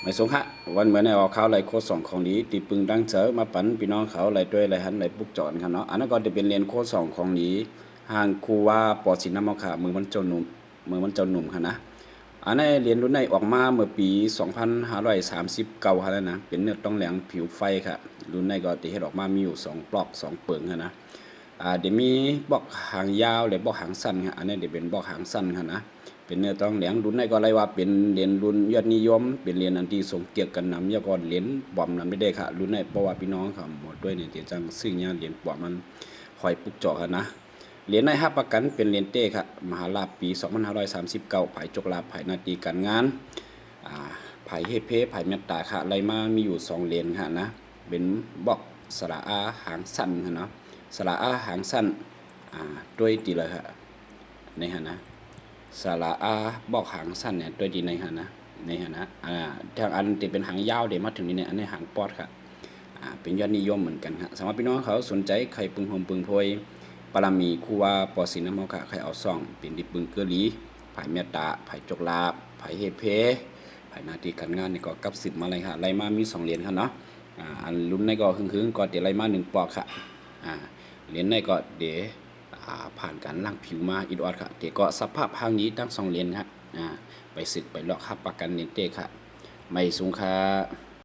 ไม่สงค่ะวันเหมือนในออกข่าวไหลโคสองของดีตีปึงดังเจอมาปั่นพี่น้องเขาไหลด้วยไหลหันไหลปุกจอนค่ะเนาะอันนั้นก็จะเป็นเรียนโคสองของดีห่างครูว่าปอสินน้ำมะขามือมันเจ้าหนุ่มค่ะนะอันนี้เรียนรุ่นในออกมาเมื่อปี2539ค่ะนะเป็นเนื้อต้องแหลงผิวไฟค่ะรุ่นในก็ตีให้ออกมามีอยู่2ปลอก2เปิงค่ะนะเดี๋ยวมีบอกหางยาวหรือบอกหางสั้นค่ะอันนี้เดี๋ยวเป็นบอกหางสั้นค่ะนะเป็นเนื้อต้องเหลียงรุ่นในก็เลยว่าเป็นเหรียญรุ่นยอดนิยมเป็นเหรียญอันที่ทรงเกียรติกันนำยาก็เหรียญปลอมนำไม่ได้ค่ะรุ่นในเพราะว่าพี่น้องเขาหมดด้วยเนี่ยเดี๋ยวจังซึ่งเนี่ยเหรียญปลอมมันคอยปุกเจาะค่ะนะเหรียญใน5ประกันเป็นเหรียญเต้ค่ะมหาลาภปี2539ภายจกลาภภายนาทีการงานภายเฮเพภายเมตตาค่ะอะไรมามีอยู่2เหรียญค่ะนะเป็นบอกสระอาหางสั้นค่ะเนาะสระอาหางสั้นด้วยตีเลยค่ะในฮะนะสระอาบอกหางสั้นเนี่ยตัวดีในฮะนะทางอันที่เป็นหางยาวเดี๋ยวมาถึงนี่เนี่ยอันนี้หางปอดค่ะเป็นยอดนิยมเหมือนกันครับสำหรับพี่น้องเขาสนใจใครปึงหมปึงพวยปรามีคูว่าปอสินน้ำมะค่ะใครเอาซ่องเป็นดิปึงเกลีภายเมตตาภายจกลาภายเฮเพภายนาทีการงานนี่ก็กับสิบมาเลยค่ะไล่มามี2เหรียญค่ะเนาะอันรุ่นในก็หึงก็เดี๋ยวไล่มา1ปอกค่ะเหรียญในก็เดี๋ยวผ่านการล้างผิวมาอีดอดค่ะเดี๋ยวก็สภาพห้างนี้ทั้ง2เหรียญครับไปสึกไปลอกครับประกันเนเต้ค่ะไม่สูงค่ะ